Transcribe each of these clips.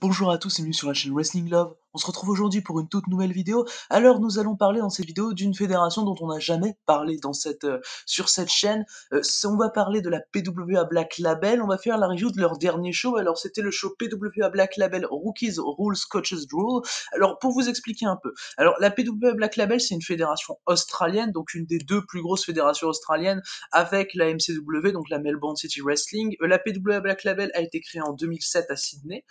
Bonjour à tous et bienvenue sur la chaîne Wrestling Love. On se retrouve aujourd'hui pour une toute nouvelle vidéo. Alors nous allons parler dans cette vidéo d'une fédération dont on n'a jamais parlé sur cette chaîne. On va parler de la PWA Black Label. On va faire la review de leur dernier show. Alors c'était le show PWA Black Label Rookies Rules Coaches Rule. Alors pour vous expliquer un peu. Alors la PWA Black Label c'est une fédération australienne, donc une des deux plus grosses fédérations australiennes avec la MCW, donc la Melbourne City Wrestling. La PWA Black Label a été créée en 2007 à Sydney.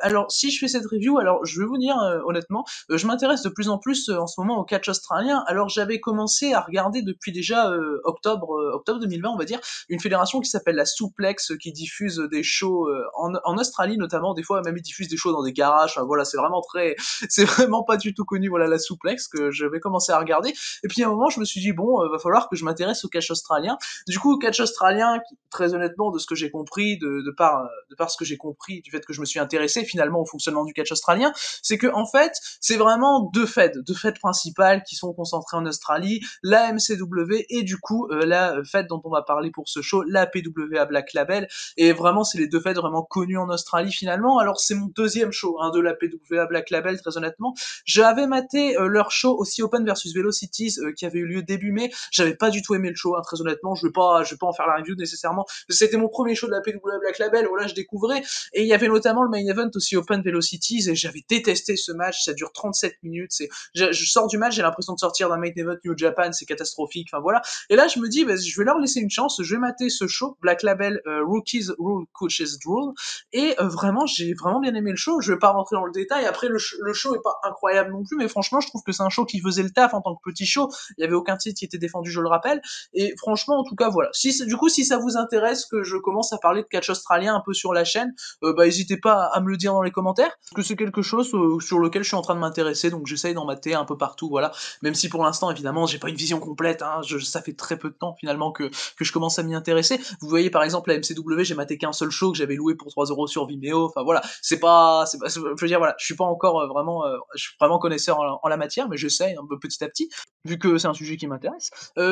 Alors, si je fais cette review, alors je vais vous dire honnêtement, je m'intéresse de plus en plus en ce moment au catch australien. Alors, j'avais commencé à regarder depuis déjà octobre 2020, on va dire, une fédération qui s'appelle la Suplex, qui diffuse des shows en Australie notamment. Des fois, même ils diffusent des shows dans des garages. Enfin, voilà, c'est vraiment pas du tout connu. Voilà, la Suplex que je vais commencer à regarder. Et puis à un moment, je me suis dit bon, va falloir que je m'intéresse au catch australien. Du coup, catch australien, très honnêtement, de ce que j'ai compris, de par ce que j'ai compris, du fait que je me suis intéressé finalement au fonctionnement du catch australien, c'est que en fait, c'est vraiment deux fêtes principales qui sont concentrées en Australie, la MCW et du coup la fête dont on va parler pour ce show, la PWA Black Label. Et vraiment, c'est les deux fêtes vraiment connues en Australie finalement. Alors c'est mon deuxième show de la PWA Black Label, très honnêtement. J'avais maté leur show aussi Open versus Velocities qui avait eu lieu début mai. J'avais pas du tout aimé le show, très honnêtement. Je vais pas en faire la review nécessairement. C'était mon premier show de la PWA Black Label. Voilà, je découvrais. Et il y avait notamment le main event aussi Open Velocities et j'avais détesté ce match. Ça dure 37 minutes. Je sors du match, j'ai l'impression de sortir d'un main event New Japan. C'est catastrophique. Enfin voilà. Et là, je me dis, je vais leur laisser une chance. Je vais mater ce show Black Label Rookies Rule Coaches Rule. Et vraiment, j'ai vraiment bien aimé le show. Je vais pas rentrer dans le détail. Après, le show est pas incroyable non plus, mais franchement, je trouve que c'est un show qui faisait le taf en tant que petit show. Il y avait aucun titre qui était défendu, je le rappelle. Et franchement, en tout cas, voilà. Du coup, si ça vous intéresse que je commence à parler de catch australien un peu sur la chaîne, n'hésitez pas à me le dire dans les commentaires, parce que c'est quelque chose sur lequel je suis en train de m'intéresser, donc j'essaye d'en mater un peu partout, voilà. Même si pour l'instant, évidemment, j'ai pas une vision complète, ça fait très peu de temps finalement que je commence à m'y intéresser. Vous voyez par exemple la MCW, j'ai maté qu'un seul show que j'avais loué pour 3€ sur Vimeo, enfin voilà, je veux dire voilà, je suis pas encore je suis vraiment connaisseur en la matière, mais j'essaye un peu petit à petit, vu que c'est un sujet qui m'intéresse.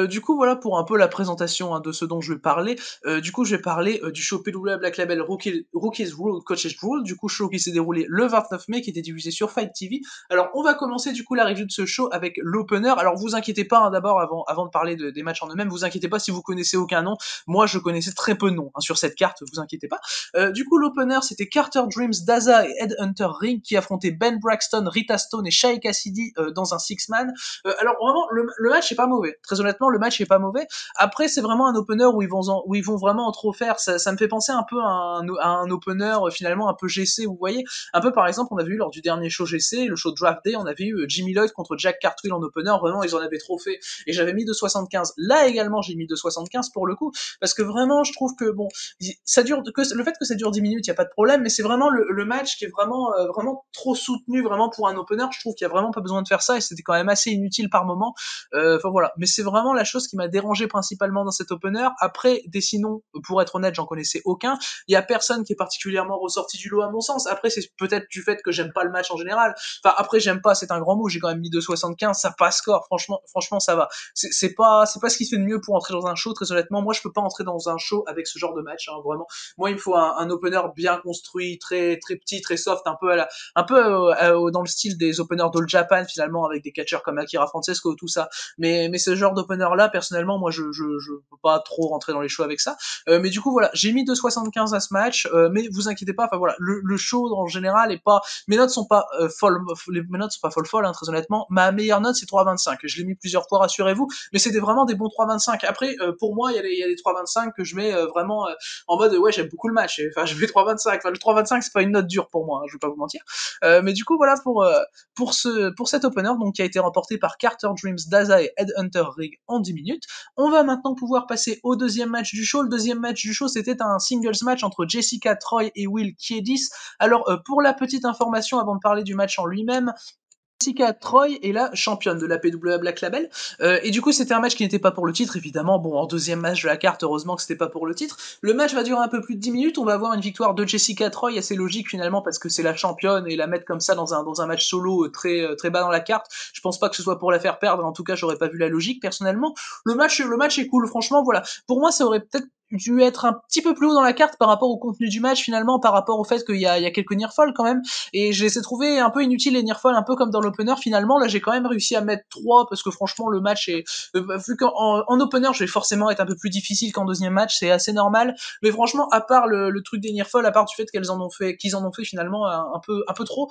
Du coup voilà pour un peu la présentation de ce dont je vais parler. Du coup je vais parler du show PWA Black Label Rookies Rule Coaches Rule, du coup show qui s'est déroulé le 29 mai, qui était diffusé sur Fight TV. Alors on va commencer du coup la review de ce show avec l'opener. Alors vous inquiétez pas d'abord avant de parler des matchs en eux-mêmes, vous inquiétez pas si vous connaissez aucun nom. Moi je connaissais très peu de noms sur cette carte, vous inquiétez pas. Du coup l'opener c'était Carter Dreams, Daza et Headhunter Ring qui affrontaient Ben Braxton, Rita Stone et Shai Cassidy dans un six-man. Alors vraiment le match est pas mauvais. Très honnêtement le match est pas mauvais. Après c'est vraiment un opener où ils vont vraiment en trop faire. Ça me fait penser un peu à un opener finalement un peu GC, vous voyez. Un peu par exemple on avait eu lors du dernier show GC, le show Draft Day, on avait eu Jimmy Lloyd contre Jack Cartwheel en opener. Vraiment ils en avaient trop fait. Et j'avais mis 2,75. Là également j'ai mis 2,75 pour le coup, parce que vraiment je trouve que bon, ça dure le fait que ça dure 10 minutes, il y a pas de problème, mais c'est vraiment le match qui est vraiment trop soutenu vraiment pour un opener. Je trouve qu'il y a vraiment pas besoin de faire ça et c'était quand même assez inutile par moment. Enfin voilà, mais c'est vraiment la chose qui m'a dérangé principalement dans cet opener. Après des sinon, pour être honnête, j'en connaissais aucun. Il y a personne qui est particulièrement ressorti du lot à mon sens. Après c'est peut-être du fait que j'aime pas le match en général. Enfin après j'aime pas, c'est un grand mot. J'ai quand même mis 2,75, ça passe score. Franchement ça va. C'est pas ce qui se fait de mieux pour entrer dans un show. Très honnêtement, moi je peux pas entrer dans un show avec ce genre de match. Vraiment, moi il me faut un opener bien construit, très très petit, très soft, un peu dans le style des openers d'All Japan finalement, avec des catcheurs comme Akira Francesco, tout ça. Mais ce genre d'opener là, personnellement, moi je peux pas trop rentrer dans les shows avec ça. Mais du coup voilà, j'ai mis 2,75 à ce match, mais vous inquiétez pas. Enfin voilà, le show en général est pas, mes notes sont pas mes notes sont pas folles, très honnêtement. Ma meilleure note c'est 3,25. Je l'ai mis plusieurs fois, rassurez-vous, mais c'est vraiment des bons 3,25. Après pour moi il y a les 3,25 que je mets vraiment en mode ouais j'aime beaucoup le match. Enfin je mets 3,25. Enfin le 3,25 c'est pas une note dure pour moi, je vais pas vous mentir. Mais du coup voilà pour cet opener donc qui a été remporté par Carter Dreams, Daza et Headhunter Rig en 10 minutes. On va maintenant pouvoir passer au deuxième match du show. Le deuxième match du show c'était un singles match entre Jessica Troy et Will Kiedis. Alors pour la petite information avant de parler du match en lui-même, Jessica Troy est la championne de la PWA Black Label, et du coup c'était un match qui n'était pas pour le titre, évidemment, bon en deuxième match de la carte, heureusement que c'était pas pour le titre. Le match va durer un peu plus de 10 minutes, on va avoir une victoire de Jessica Troy, assez logique finalement parce que c'est la championne, et la mettre comme ça dans un match solo très bas dans la carte, je pense pas que ce soit pour la faire perdre, en tout cas j'aurais pas vu la logique personnellement. Le match est cool, franchement voilà, pour moi ça aurait peut-être dû être un petit peu plus haut dans la carte par rapport au contenu du match finalement, par rapport au fait qu'il y a quelques nearfalls quand même, et je les ai trouvés un peu inutiles les nearfalls, un peu comme dans l'opener finalement. Là j'ai quand même réussi à mettre 3 parce que franchement le match est, vu qu'en en opener je vais forcément être un peu plus difficile qu'en deuxième match, c'est assez normal, mais franchement à part le truc des nearfalls, à part du fait qu'ils en ont fait finalement un peu trop,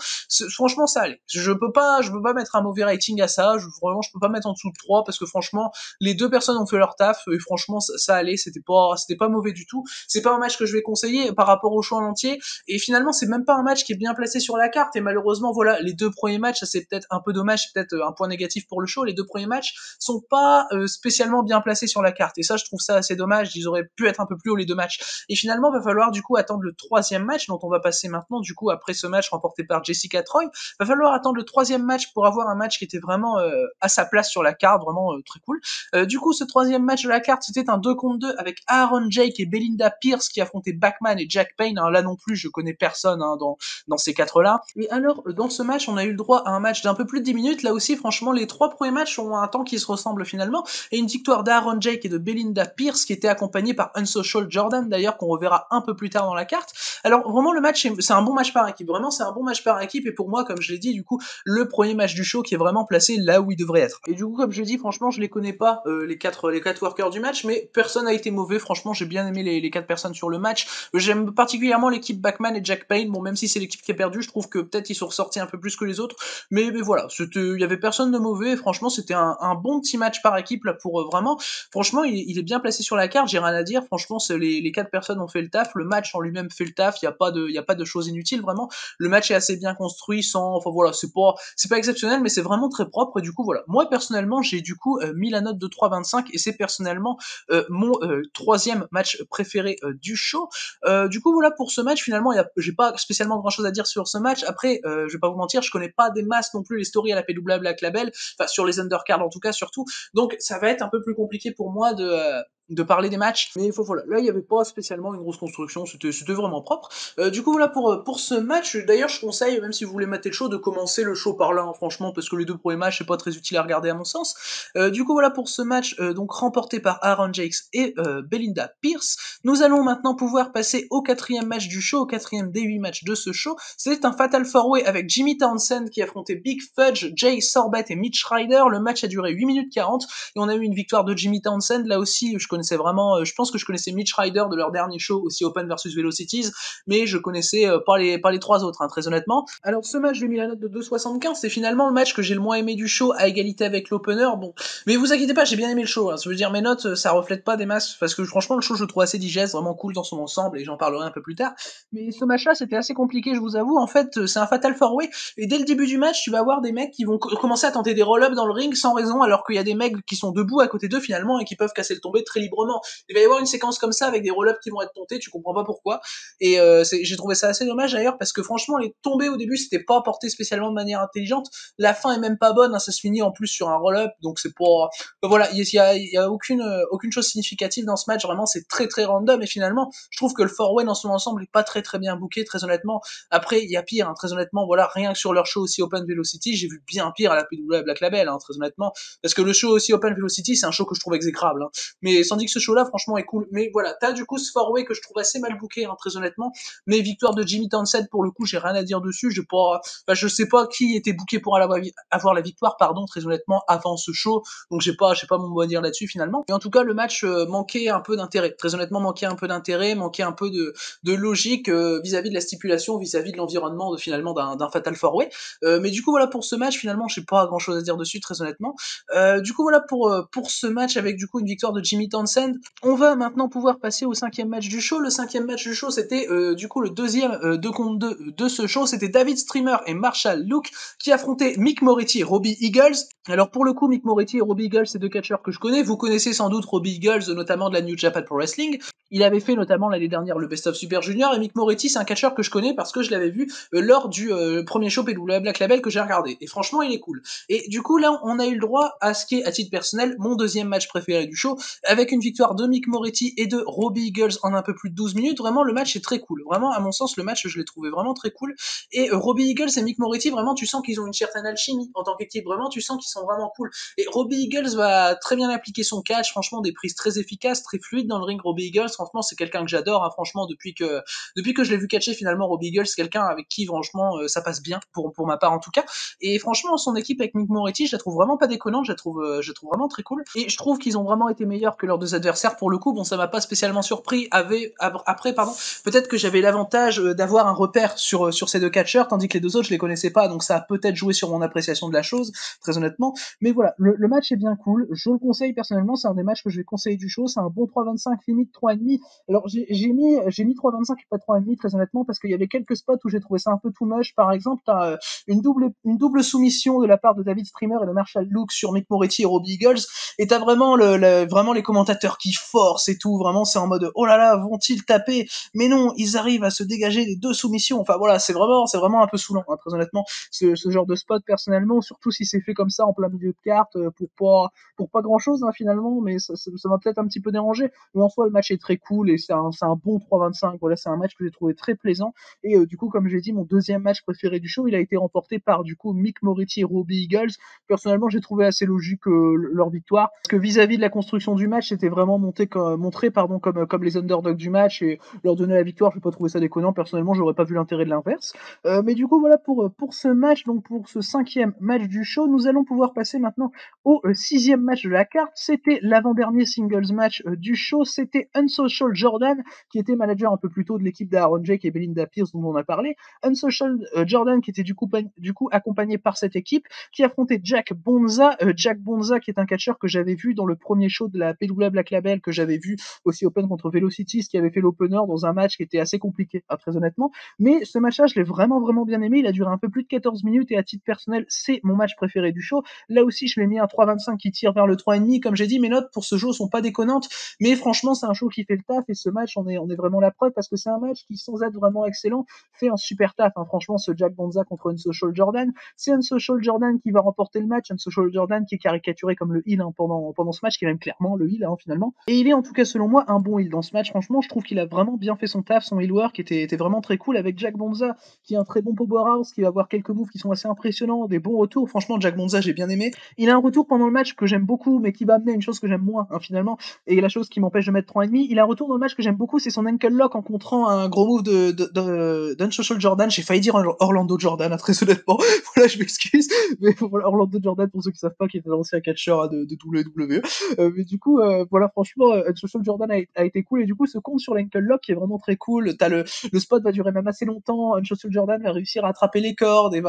franchement ça allait. Je peux pas mettre un mauvais rating à ça, vraiment je peux pas mettre en dessous de 3 parce que franchement les deux personnes ont fait leur taf et franchement ça allait, c'était pas mauvais du tout. C'est pas un match que je vais conseiller par rapport au show en entier, et finalement c'est même pas un match qui est bien placé sur la carte, et malheureusement voilà, les deux premiers matchs, ça c'est peut-être un peu dommage, c'est peut-être un point négatif pour le show, les deux premiers matchs sont pas spécialement bien placés sur la carte, et ça je trouve ça assez dommage, ils auraient pu être un peu plus haut les deux matchs, et finalement va falloir du coup attendre le troisième match dont on va passer maintenant, du coup après ce match remporté par Jessica Troy, va falloir attendre le troisième match pour avoir un match qui était vraiment à sa place sur la carte, vraiment très cool. Du coup ce troisième match de la carte c'était un 2 contre 2 avec Aaron Jake et Belinda Pierce qui affrontaient Bachman et Jack Payne, hein, là non plus je connais personne hein, dans ces quatre là, et alors dans ce match on a eu le droit à un match d'un peu plus de 10 minutes, là aussi franchement les trois premiers matchs ont un temps qui se ressemble finalement, et une victoire d'Aaron Jake et de Belinda Pierce qui était accompagnée par Unsocial Jordan d'ailleurs, qu'on reverra un peu plus tard dans la carte. Alors vraiment le match c'est un bon match par équipe, vraiment c'est un bon match par équipe, et pour moi comme je l'ai dit du coup le premier match du show qui est vraiment placé là où il devrait être. Et du coup comme je l'ai dit franchement je les connais pas les quatre workers du match, mais personne n'a été mauvais, franchement j'ai bien aimé les quatre personnes sur le match. J'aime particulièrement l'équipe Bachman et Jack Payne, bon même si c'est l'équipe qui a perdu, je trouve que peut-être ils sont ressortis un peu plus que les autres, mais voilà, il y avait personne de mauvais, franchement c'était un bon petit match par équipe là pour vraiment, franchement il est bien placé sur la carte, j'ai rien à dire, franchement les quatre personnes ont fait le taf, le match en lui-même fait le taf, il y a pas de choses inutiles vraiment, le match est assez bien construit sans, enfin voilà, c'est pas exceptionnel mais c'est vraiment très propre, et du coup voilà, moi personnellement j'ai du coup mis la note de 3,25 et c'est personnellement mon troisième match préféré du show. Du coup voilà pour ce match, finalement j'ai pas spécialement grand chose à dire sur ce match, après je vais pas vous mentir, je connais pas des masses non plus les stories à la PW Black Label, enfin sur les undercards en tout cas surtout, donc ça va être un peu plus compliqué pour moi de parler des matchs, mais voilà, là il y avait pas spécialement une grosse construction, c'était vraiment propre. Du coup voilà pour ce match, d'ailleurs je conseille, même si vous voulez mater le show, de commencer le show par là, hein, franchement, parce que les deux premiers matchs c'est pas très utile à regarder à mon sens. Du coup voilà pour ce match donc remporté par Aaron Jakes et Belinda Pierce. Nous allons maintenant pouvoir passer au quatrième match du show, au quatrième des 8 matchs de ce show. C'est un Fatal 4-Way avec Jimmy Townsend qui affrontait Big Fudge, Jay Sorbet et Mitch Ryder. Le match a duré 8 minutes 40 et on a eu une victoire de Jimmy Townsend. Là aussi, je connaissais vraiment, je pense que je connaissais Mitch Ryder de leur dernier show, aussi Open versus Velocities, mais je connaissais pas les trois autres, hein, très honnêtement. Alors ce match, j'ai mis la note de 2,75, c'est finalement le match que j'ai le moins aimé du show, à égalité avec l'opener. Bon, mais vous inquiétez pas, j'ai bien aimé le show, hein. Ça veut dire mes notes, ça reflète pas des masses, parce que franchement le show je le trouve assez digeste, vraiment cool dans son ensemble, et j'en parlerai un peu plus tard. Mais ce match-là, c'était assez compliqué, je vous avoue. En fait, c'est un Fatal 4-Way, et dès le début du match, tu vas avoir des mecs qui vont commencer à tenter des roll-ups dans le ring sans raison, alors qu'il y a des mecs qui sont debout à côté d'eux finalement et qui peuvent casser le tombé très librement. Il va y avoir une séquence comme ça avec des roll-ups qui vont être tentés, tu comprends pas pourquoi. Et j'ai trouvé ça assez dommage d'ailleurs, parce que franchement les tombées au début c'était pas apporté spécialement de manière intelligente. La fin est même pas bonne, hein, ça se finit en plus sur un roll-up, donc c'est pas, voilà, il y a aucune chose significative dans ce match, vraiment c'est très random, et finalement je trouve que le 4-Way dans son ensemble est pas très bien booké, très honnêtement. Après il y a pire, hein, très honnêtement, voilà, rien que sur leur show aussi Open Velocity, j'ai vu bien pire à la PW Black Label, hein, très honnêtement, parce que le show aussi Open Velocity c'est un show que je trouve exécrable, hein. Mais sans dire que ce show là franchement est cool, mais voilà, t'as du coup ce 4-Way que je trouve assez mal booké, hein, très honnêtement. Mais victoire de Jimmy Townsend pour le coup, j'ai rien à dire dessus, je sais pas qui était booké pour avoir la victoire, pardon, très honnêtement, avant ce show, donc j'ai pas mon mot à dire là-dessus finalement. Et en tout cas, le match manquait un peu d'intérêt, très honnêtement, manquait un peu d'intérêt, manquait un peu de logique vis-à-vis de la stipulation, vis-à-vis de l'environnement finalement d'un Fatal 4-Way. Mais du coup, voilà, pour ce match, finalement, j'ai pas grand-chose à dire dessus, très honnêtement. Du coup, voilà, pour ce match, avec du coup une victoire de Jimmy Townsend, on va maintenant pouvoir passer au cinquième match du show. Le cinquième match du show, c'était du coup le deuxième 2 contre 2 de ce show, c'était David Streamer et Marshall Luke qui affrontaient Mick Moretti et Robbie Eagles. Alors pour le coup, Mick Moretti et Robbie Eagles, c'est deux catcheurs que je connais. Vous connaissez sans doute Robbie Eagles, notamment de la New Japan Pro Wrestling. Il avait fait notamment l'année dernière le Best of Super Junior, et Mick Moretti, c'est un catcheur que je connais parce que je l'avais vu lors du premier show PW Black Label que j'ai regardé. Et franchement, il est cool. Et du coup, là, on a eu le droit à ce qui est, à titre personnel, mon deuxième match préféré du show, avec une victoire de Mick Moretti et de Robbie Eagles en un peu plus de 12 minutes. Vraiment, le match est très cool. Vraiment, à mon sens, le match, je l'ai trouvé vraiment très cool. Et Robbie Eagles et Mick Moretti, vraiment, tu sens qu'ils ont une certaine alchimie en tant qu'équipe. Vraiment, tu sens sont vraiment cool. Et Robbie Eagles va très bien appliquer son catch, franchement, des prises très efficaces, très fluides dans le ring. Robbie Eagles, franchement, c'est quelqu'un que j'adore, hein, franchement, depuis que je l'ai vu catcher, finalement, Robbie Eagles, c'est quelqu'un avec qui, franchement, ça passe bien, pour ma part en tout cas. Et franchement, son équipe avec Mick Moretti, je la trouve vraiment pas déconnante, je la trouve vraiment très cool. Et je trouve qu'ils ont vraiment été meilleurs que leurs deux adversaires pour le coup. Bon, ça m'a pas spécialement surpris. Après, pardon, peut-être que j'avais l'avantage d'avoir un repère sur ces deux catcheurs, tandis que les deux autres, je les connaissais pas, donc ça a peut-être joué sur mon appréciation de la chose, très honnêtement. Mais voilà, le match est bien cool. Je le conseille personnellement, c'est un des matchs que je vais conseiller du show. C'est un bon 3,25, limite 3,5. Alors j'ai mis 3,25 et pas 3,5 très honnêtement parce qu'il y avait quelques spots où j'ai trouvé ça un peu too much. Par exemple, t'as une double soumission de la part de David Streamer et de Marshall Luke sur Mick Moretti et Robbie Eagles, et t'as vraiment vraiment les commentateurs qui forcent et tout. Vraiment, c'est en mode oh là là, vont-ils taper? Mais non, ils arrivent à se dégager des deux soumissions. Enfin voilà, c'est vraiment un peu saoulant, hein, très honnêtement, ce genre de spot personnellement, surtout si c'est fait comme ça en plein milieu de carte pour pas grand chose finalement, mais ça m'a peut-être un petit peu dérangé. Mais en soi, le match est très cool et c'est un bon 3,25. Voilà, c'est un match que j'ai trouvé très plaisant. Et du coup, comme j'ai dit, mon deuxième match préféré du show, il a été remporté par du coup Mick Moretti et Robbie Eagles. Personnellement, j'ai trouvé assez logique leur victoire, parce que vis-à-vis de la construction du match, c'était vraiment montré comme les underdogs du match, et leur donner la victoire, je n'ai pas trouvé ça déconnant. Personnellement, j'aurais pas vu l'intérêt de l'inverse. Mais du coup, voilà pour ce match, donc pour ce cinquième match du show, nous allons pouvoir passer maintenant au sixième match de la carte. C'était l'avant-dernier singles match du show. C'était Unsocial Jordan, qui était manager un peu plus tôt de l'équipe d'Aaron Jake et Belinda Pierce dont on a parlé. Unsocial Jordan, qui était du coup accompagné par cette équipe, qui affrontait Jack Bonza. Jack Bonza, qui est un catcheur que j'avais vu dans le premier show de la PW Black Label, que j'avais vu aussi Open contre Velocities, qui avait fait l'opener dans un match qui était assez compliqué, très honnêtement. Mais ce match-là, je l'ai vraiment, vraiment bien aimé. Il a duré un peu plus de 14 minutes et à titre personnel, c'est mon match préféré du show. Là aussi, je l'ai mis un 3,25 qui tire vers le 3,5. Comme j'ai dit, mes notes pour ce show sont pas déconnantes, mais franchement, c'est un show qui fait le taf, et ce match, on est vraiment la preuve, parce que c'est un match qui, sans être vraiment excellent, fait un super taf. Franchement, ce Jack Bonza contre Unsocial Jordan, c'est Unsocial Jordan qui va remporter le match. Unsocial Jordan qui est caricaturé comme le heel pendant ce match, qui est même clairement le heel finalement. Et il est en tout cas, selon moi, un bon heel dans ce match. Franchement, je trouve qu'il a vraiment bien fait son taf, son heel work était vraiment très cool, avec Jack Bonza qui est un très bon powerhouse, qui va avoir quelques moves qui sont assez impressionnants, des bons retours. Franchement, Jack Bonza, j'ai bien aimé. Il a un retour pendant le match que j'aime beaucoup, mais qui va amener une chose que j'aime moins finalement, et la chose qui m'empêche de mettre 3,5. Il a un retour dans le match que j'aime beaucoup, c'est son ankle lock en contrant un gros move d'Unsocial Jordan. J'ai failli dire Orlando Jordan, très honnêtement. Voilà, je m'excuse, mais voilà, Orlando Jordan, pour ceux qui savent pas, qui était l'ancien catcheur de WWE. Mais du coup, voilà, franchement, Unsocial Jordan a été cool, et du coup, ce compte sur l'ankle lock qui est vraiment très cool. Le spot va durer même assez longtemps. Unsocial Jordan va réussir à attraper les cordes, et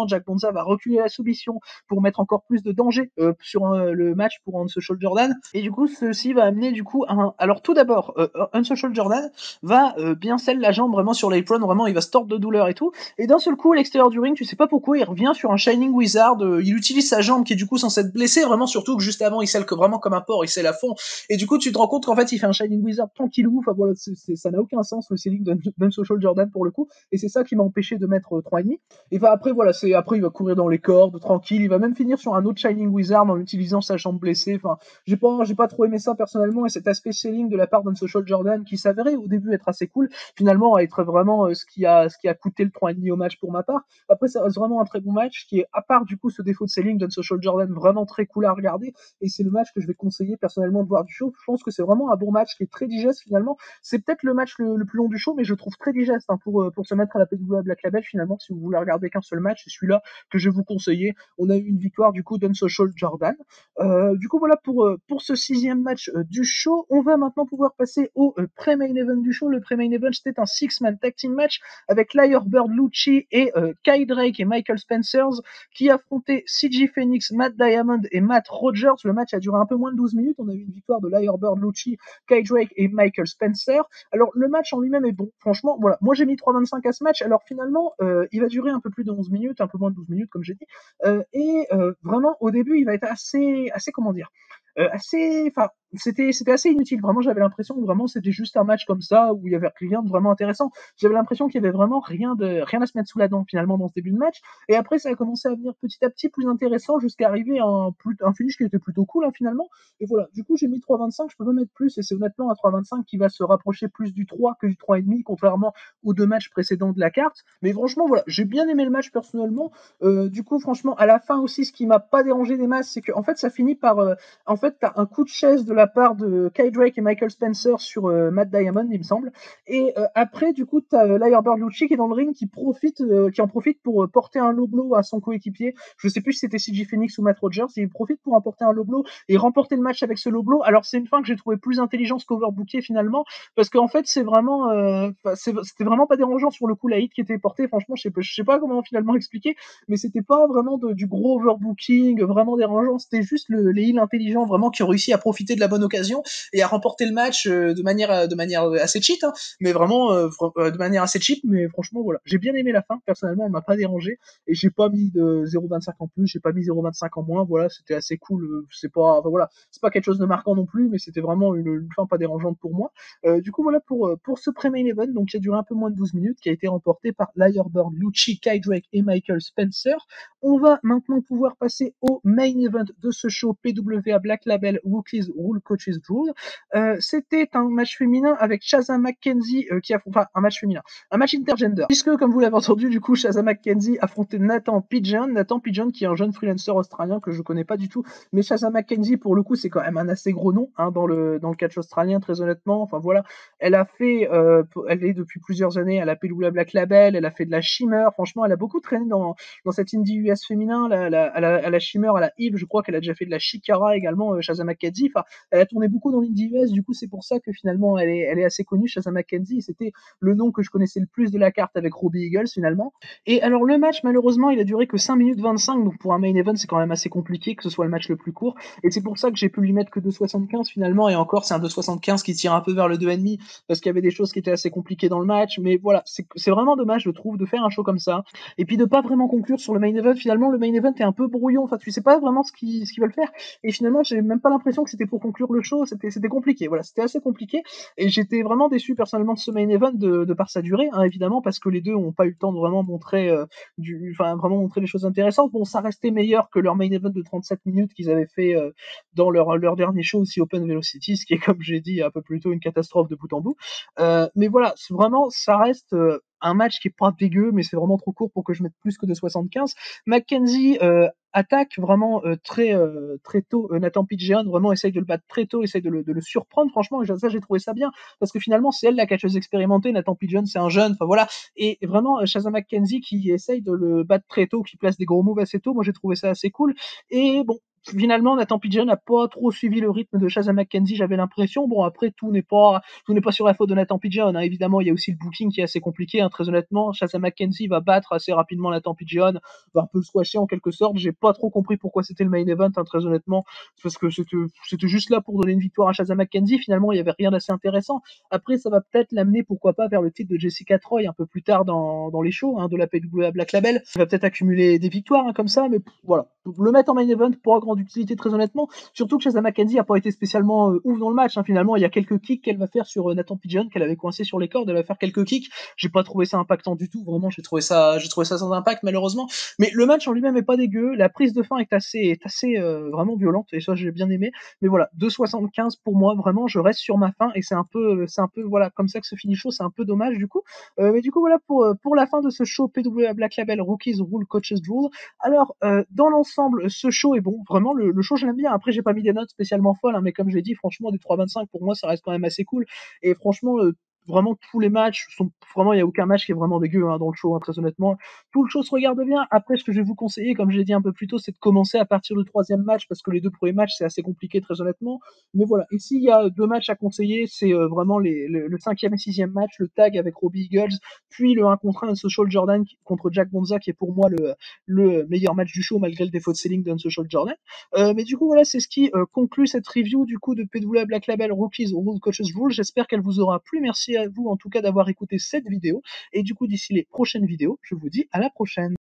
Jack Bonza va reculer la soumission pour mettre encore plus de danger sur le match pour Unsocial Jordan. Et du coup, ceci va amener du coup alors tout d'abord, Unsocial Jordan va bien scelle la jambe vraiment sur l'apron, vraiment il va se tordre de douleur et tout, et d'un seul coup à l'extérieur du ring, tu sais pas pourquoi, il revient sur un Shining Wizard, il utilise sa jambe qui est du coup censée être blessée, vraiment, surtout que juste avant il scelle vraiment comme un porc, il scelle à fond, et du coup tu te rends compte qu'en fait il fait un Shining Wizard tranquillou. Enfin voilà, ça n'a aucun sens le selling d'Unsocial Jordan pour le coup, et c'est ça qui m'a empêché de mettre 3,5. Et après voilà, après il va courir dans les cordes tranquille, il va même finir sur un autre Shining Wizard en utilisant sa jambe blessée. Enfin, j'ai pas trop aimé ça personnellement, et cet aspect selling de la part d'Unsocial Jordan, qui s'avérait au début être assez cool, finalement à être vraiment ce qui a coûté le 3,5 au match pour ma part. Après, ça reste vraiment un très bon match, qui est, à part du coup ce défaut de selling d'Unsocial Jordan, vraiment très cool à regarder, et c'est le match que je vais conseiller personnellement de voir du show. Je pense que c'est vraiment un bon match qui est très digeste finalement. C'est peut-être le match le plus long du show, mais je trouve très digeste pour se mettre à la PW Black Label. Finalement, si vous voulez regarder qu'un seul match, c'est celui-là que je vais vous conseiller. On a eu une victoire du coup d'Unsocial Jordan. Du coup, voilà pour ce sixième match du show. On va maintenant pouvoir passer au pré-main event du show. Le pré-main event, c'était un six-man tag team match avec Lyrebird Lucci et Kai Drake et Michael Spencers, qui affrontaient CJ Phoenix, Matt Diamond et Matt Rogers. Le match a duré un peu moins de 12 minutes. On a eu une victoire de Lyrebird Lucci, Kai Drake et Michael Spencer. Alors, le match en lui-même est bon. Franchement, voilà. Moi, j'ai mis 3,25 à ce match. Alors, finalement, il va durer un peu plus de 11 minutes, un peu moins de 12 minutes, comme j'ai dit. Et vraiment, au début, il va être assez comment dire, assez, enfin, c'était assez inutile. Vraiment, j'avais l'impression que vraiment c'était juste un match comme ça où il y avait rien de vraiment intéressant. J'avais l'impression qu'il y avait vraiment rien à se mettre sous la dent finalement dans ce début de match. Et après, ça a commencé à venir petit à petit plus intéressant jusqu'à arriver à un finish qui était plutôt cool hein, finalement. Et voilà, du coup, j'ai mis 3,25, je peux pas mettre plus et c'est honnêtement un 3,25 qui va se rapprocher plus du 3 que du 3,5 contrairement aux deux matchs précédents de la carte. Mais franchement, voilà, j'ai bien aimé le match personnellement. Du coup, franchement, à la fin aussi, ce qui m'a pas dérangé des masses, c'est que en fait, ça finit par en fait, t'as un coup de chaise de la part de Kai Drake et Michael Spencer sur Matt Diamond, il me semble. Et après, du coup, t'as Lyrebird Lucci qui est dans le ring, qui en profite pour porter un low blow à son coéquipier. Je sais plus si c'était CJ Phoenix ou Matt Rogers. Et il profite pour apporter un low blow et remporter le match avec ce low blow. Alors, c'est une fin que j'ai trouvé plus intelligente qu'overbooké finalement, parce qu'en fait, c'était vraiment pas dérangeant sur le coup la hit qui était portée. Franchement, je sais pas comment finalement expliquer, mais c'était pas vraiment du gros overbooking vraiment dérangeant. C'était juste les heals intelligents vraiment qui ont réussi à profiter de la bonne occasion et à remporter le match de manière assez cheat, hein, mais vraiment de manière assez cheap. Mais franchement, voilà, j'ai bien aimé la fin. Personnellement, elle m'a pas dérangé et j'ai pas mis de 0,25 en plus, j'ai pas mis 0,25 en moins. Voilà, c'était assez cool. Voilà, c'est pas quelque chose de marquant non plus, mais c'était vraiment une fin pas dérangeante pour moi. Du coup, voilà pour ce pré-main event, donc qui a duré un peu moins de 12 minutes, qui a été remporté par Lyrebird Lucci, Kai Drake et Michael Spencer. On va maintenant pouvoir passer au main event de ce show PWA Black Label Rookies Rule Coaches Rule. C'était un match féminin avec Shaza McKenzie enfin un match féminin, un match intergender. Puisque comme vous l'avez entendu, du coup Shaza McKenzie affrontait Nathan Pigeon. Nathan Pigeon qui est un jeune freelancer australien que je connais pas du tout, mais Shaza McKenzie pour le coup c'est quand même un assez gros nom hein, dans le catch australien très honnêtement. Enfin voilà, elle est depuis plusieurs années à la PWA Black Label, elle a fait de la Shimmer. Franchement, elle a beaucoup traîné dans cet indie US féminin, à la Shimmer, à la Eve, je crois qu'elle a déjà fait de la Shikara également, Shaza McKenzie. Enfin, elle a tourné beaucoup dans l'indie US, du coup, c'est pour ça que finalement, elle est assez connue, Shaza McKenzie. C'était le nom que je connaissais le plus de la carte avec Robbie Eagles finalement. Et alors, le match, malheureusement, il a duré que 5 minutes 25, donc pour un main event, c'est quand même assez compliqué que ce soit le match le plus court. Et c'est pour ça que j'ai pu lui mettre que 2,75 finalement, et encore, c'est un 2,75 qui tire un peu vers le 2,5 parce qu'il y avait des choses qui étaient assez compliquées dans le match. Mais voilà, c'est vraiment dommage, je trouve, de faire un show comme ça et puis de pas vraiment conclure sur le main event. Finalement, le main event est un peu brouillon. Enfin, tu sais pas vraiment ce qu'ils veulent faire. Et finalement, j'ai même pas l'impression que c'était pour conclure le show. C'était compliqué. Voilà, c'était assez compliqué. Et j'étais vraiment déçu personnellement de ce main event de par sa durée, hein, évidemment, parce que les deux ont pas eu le temps de vraiment montrer vraiment montrer des choses intéressantes. Bon, ça restait meilleur que leur main event de 37 minutes qu'ils avaient fait dans leur dernier show aussi Open Velocity, ce qui est comme j'ai dit un peu plus tôt une catastrophe de bout en bout. Mais voilà, vraiment, ça reste un match qui est pas dégueu, mais c'est vraiment trop court pour que je mette plus que de 75. Mackenzie attaque vraiment très tôt. Nathan Pigeon vraiment essaye de le battre très tôt, essaye de le surprendre. Franchement, ça j'ai trouvé ça bien parce que finalement c'est elle la catcheuse expérimentée. Nathan Pigeon c'est un jeune. Enfin voilà. Et vraiment Shaza McKenzie qui essaye de le battre très tôt, qui place des gros moves assez tôt. Moi j'ai trouvé ça assez cool. Et bon, finalement, Nathan Pigeon n'a pas trop suivi le rythme de Shaza McKenzie, j'avais l'impression. Bon, après, tout n'est pas sur la faute de Nathan Pigeon. Hein. Évidemment, il y a aussi le booking qui est assez compliqué. Hein, très honnêtement, Shaza McKenzie va battre assez rapidement Nathan Pigeon, va un peu le squasher en quelque sorte. J'ai pas trop compris pourquoi c'était le main event, hein, très honnêtement, parce que c'était juste là pour donner une victoire à Shaza McKenzie. Finalement, il y avait rien d'assez intéressant. Après, ça va peut-être l'amener, pourquoi pas, vers le titre de Jessica Troy un peu plus tard dans les shows hein, de la PWA Black Label. Elle va peut-être accumuler des victoires hein, comme ça, mais voilà. Le mettre en main event pour grande utilité, très honnêtement. Surtout que Shaza McKenzie a pas été spécialement ouf dans le match. Hein. Finalement, il y a quelques kicks qu'elle va faire sur Nathan Pigeon, qu'elle avait coincé sur les cordes. Elle va faire quelques kicks. J'ai pas trouvé ça impactant du tout. Vraiment, j'ai trouvé ça sans impact, malheureusement. Mais le match en lui-même est pas dégueu. La prise de fin est assez vraiment violente. Et ça, j'ai bien aimé. Mais voilà, 2,75 pour moi, vraiment, je reste sur ma fin. Et c'est un peu, voilà, comme ça que se finit le show. C'est un peu dommage, du coup. Mais du coup, voilà, pour la fin de ce show PWA Black Label Rookies Rule Coaches Rule. Alors, dans l'ensemble, ce show est bon. Vraiment, le show, je l'aime bien. Après, j'ai pas mis des notes spécialement folles, hein, mais comme je l'ai dit, franchement, des 3,25 pour moi, ça reste quand même assez cool. Et franchement, vraiment, tous les matchs sont vraiment, il n'y a aucun match qui est vraiment dégueu hein, dans le show, hein, très honnêtement. Tout le show se regarde bien. Après, ce que je vais vous conseiller, comme je l'ai dit un peu plus tôt, c'est de commencer à partir du troisième match parce que les deux premiers matchs, c'est assez compliqué, très honnêtement. Mais voilà. Ici, il y a deux matchs à conseiller. C'est vraiment le cinquième et sixième match, le tag avec Robbie Eagles, puis le 1 contre 1 de Social Jordan contre Jack Bonza, qui est pour moi le meilleur match du show malgré le défaut de selling d'Unsocial Jordan. Mais du coup, voilà, c'est ce qui conclut cette review du coup de PWA Black Label Rookies Rule Coaches Rule. J'espère qu'elle vous aura plu. Merci à vous en tout cas d'avoir écouté cette vidéo. Et du coup, d'ici les prochaines vidéos, je vous dis à la prochaine.